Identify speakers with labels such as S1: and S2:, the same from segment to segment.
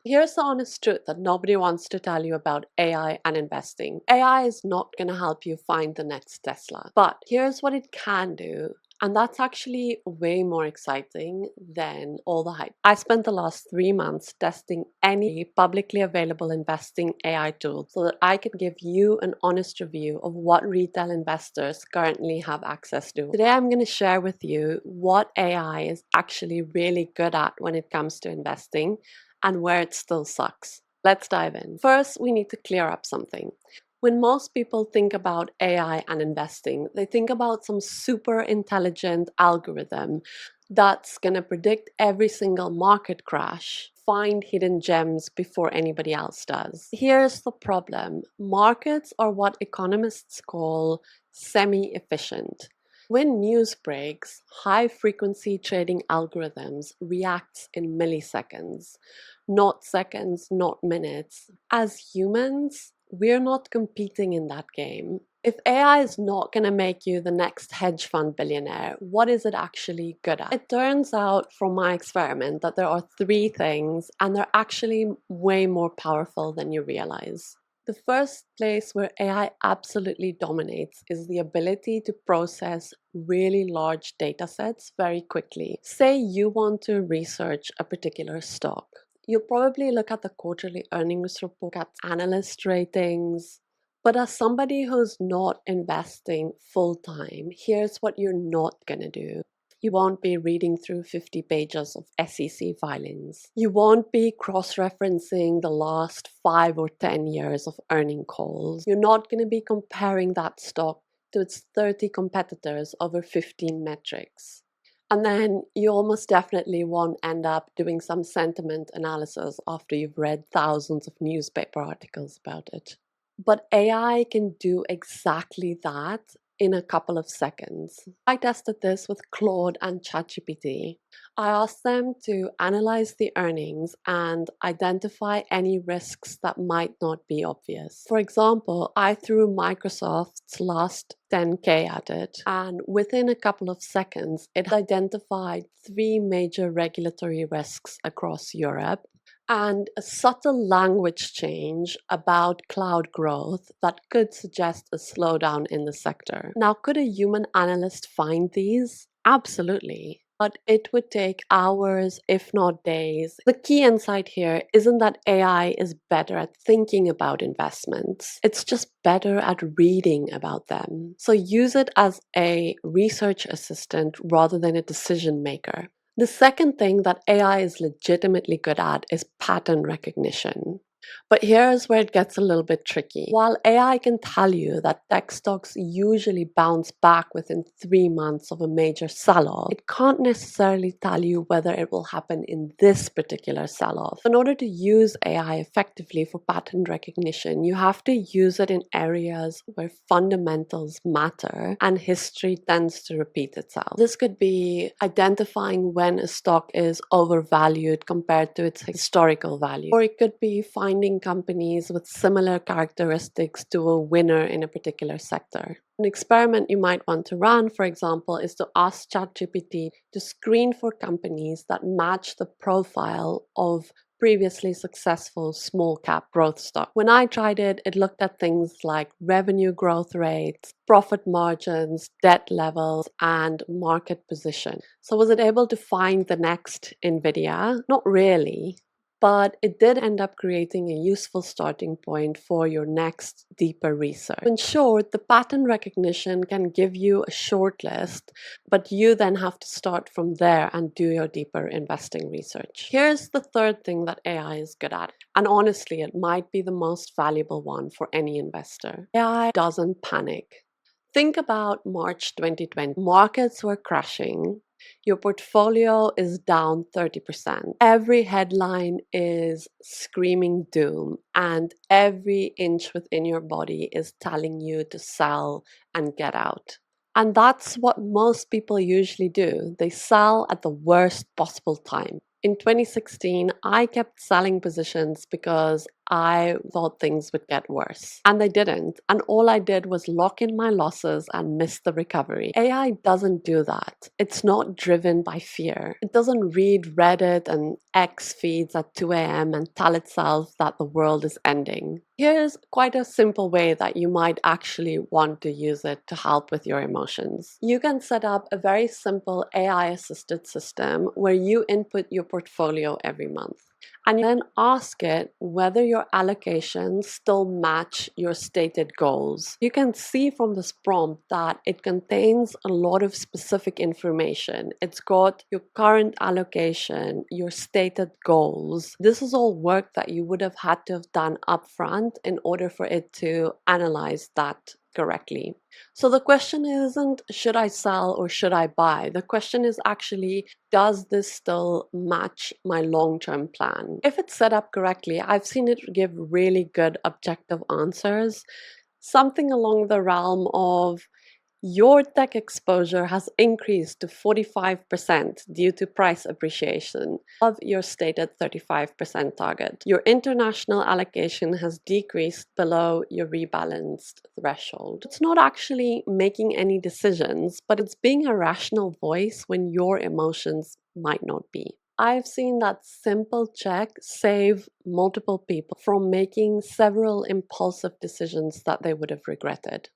S1: Here's the honest truth that nobody wants to tell you about AI and investing. AI is not going to help you find the next Tesla. But here's what it can do. And that's actually way more exciting than all the hype. I spent the last 3 months testing any publicly available investing AI tool so that I could give you an honest review of what retail investors currently have access to. Today, I'm going to share with you what AI is actually really good at when it comes to investing and where it still sucks. Let's dive in. First, we need to clear up something. When most people think about AI and investing, they think about some super intelligent algorithm that's going to predict every single market crash, find hidden gems before anybody else does. Here's the problem. Markets are what economists call semi-efficient. When news breaks, high-frequency trading algorithms react in milliseconds, not seconds, not minutes. As humans, we're not competing in that game. If AI is not going to make you the next hedge fund billionaire, what is it actually good at? It turns out from my experiment that there are 3 things, and they're actually way more powerful than you realize. The first place where AI absolutely dominates is the ability to process really large data sets very quickly. Say you want to research a particular stock. You'll probably look at the quarterly earnings report, at analyst ratings. But as somebody who's not investing full time, here's what you're not going to do. You won't be reading through 50 pages of SEC filings. You won't be cross-referencing the last 5 or 10 years of earning calls. You're not going to be comparing that stock to its 30 competitors over 15 metrics. And then you almost definitely won't end up doing some sentiment analysis after you've read thousands of newspaper articles about it. But AI can do exactly that in a couple of seconds. I tested this with Claude and ChatGPT. I asked them to analyze the earnings and identify any risks that might not be obvious. For example, I threw Microsoft's last 10K at it, and within a couple of seconds, it identified 3 major regulatory risks across Europe and a subtle language change about cloud growth that could suggest a slowdown in the sector. Now, could a human analyst find these? Absolutely. But it would take hours, if not days. The key insight here isn't that AI is better at thinking about investments. It's just better at reading about them. So use it as a research assistant rather than a decision maker. The second thing that AI is legitimately good at is pattern recognition. But here's where it gets a little bit tricky. While AI can tell you that tech stocks usually bounce back within 3 months of a major sell-off, it can't necessarily tell you whether it will happen in this particular sell-off. In order to use AI effectively for pattern recognition, you have to use it in areas where fundamentals matter and history tends to repeat itself. This could be identifying when a stock is overvalued compared to its historical value, or it could be finding companies with similar characteristics to a winner in a particular sector. An experiment you might want to run, for example, is to ask ChatGPT to screen for companies that match the profile of previously successful small cap growth stock. When I tried it, it looked at things like revenue growth rates, profit margins, debt levels, and market position. So was it able to find the next Nvidia? Not really. But it did end up creating a useful starting point for your next deeper research. In short, the pattern recognition can give you a short list, but you then have to start from there and do your deeper investing research. Here's the third thing that AI is good at, and honestly, it might be the most valuable one for any investor. AI doesn't panic. Think about March 2020. Markets were crashing. Your portfolio is down 30%. Every headline is screaming doom, and every inch within your body is telling you to sell and get out. And that's what most people usually do. They sell at the worst possible time. In 2016, I kept selling positions because I thought things would get worse. And they didn't. And all I did was lock in my losses and miss the recovery. AI doesn't do that. It's not driven by fear. It doesn't read Reddit and X feeds at 2 a.m. and tell itself that the world is ending. Here's quite a simple way that you might actually want to use it to help with your emotions. You can set up a very simple AI-assisted system where you input your portfolio every month. And then ask it whether your allocations still match your stated goals. You can see from this prompt that it contains a lot of specific information. It's got your current allocation, your stated goals. This is all work that you would have had to have done upfront in order for it to analyze that correctly. So the question isn't, should I sell or should I buy? The question is actually, does this still match my long-term plan? If it's set up correctly, I've seen it give really good objective answers. Something along the realm of, your tech exposure has increased to 45% due to price appreciation of your stated 35% target. Your international allocation has decreased below your rebalanced threshold. It's not actually making any decisions, but it's being a rational voice when your emotions might not be. I've seen that simple check save multiple people from making several impulsive decisions that they would have regretted.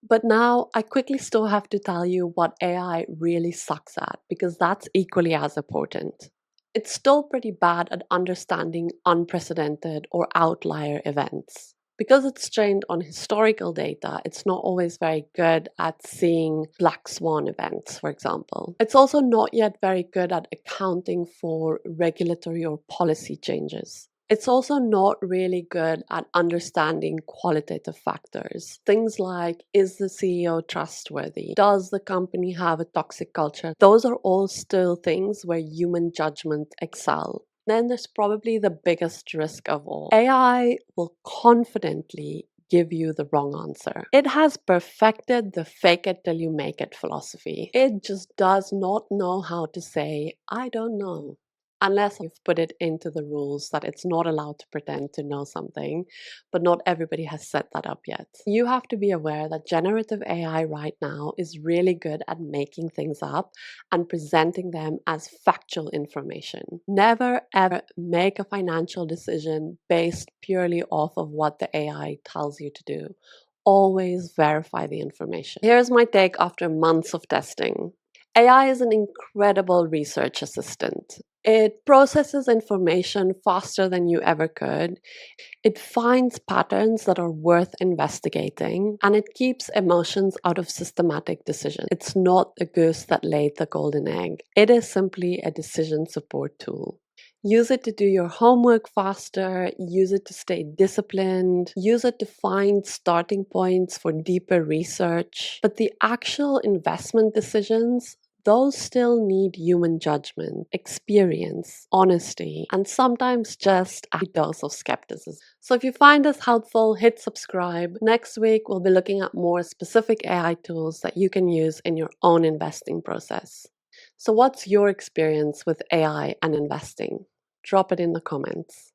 S1: But now I quickly still have to tell you what AI really sucks at, because that's equally as important. It's still pretty bad at understanding unprecedented or outlier events. Because it's trained on historical data, it's not always very good at seeing black swan events, for example. It's also not yet very good at accounting for regulatory or policy changes. It's also not really good at understanding qualitative factors. Things like, is the CEO trustworthy? Does the company have a toxic culture? Those are all still things where human judgment excel. Then there's probably the biggest risk of all. AI will confidently give you the wrong answer. It has perfected the fake it till you make it philosophy. It just does not know how to say, I don't know. Unless you've put it into the rules that it's not allowed to pretend to know something, but not everybody has set that up yet. You have to be aware that generative AI right now is really good at making things up and presenting them as factual information. Never ever make a financial decision based purely off of what the AI tells you to do. Always verify the information. Here's my take after months of testing. AI is an incredible research assistant. It processes information faster than you ever could. It finds patterns that are worth investigating, and it keeps emotions out of systematic decisions. It's not a goose that laid the golden egg. It is simply a decision support tool. Use it to do your homework faster, use it to stay disciplined, use it to find starting points for deeper research. But the actual investment decisions, those still need human judgment, experience, honesty, and sometimes just a dose of skepticism. So if you find this helpful, hit subscribe. Next week, we'll be looking at more specific AI tools that you can use in your own investing process. So what's your experience with AI and investing? Drop it in the comments.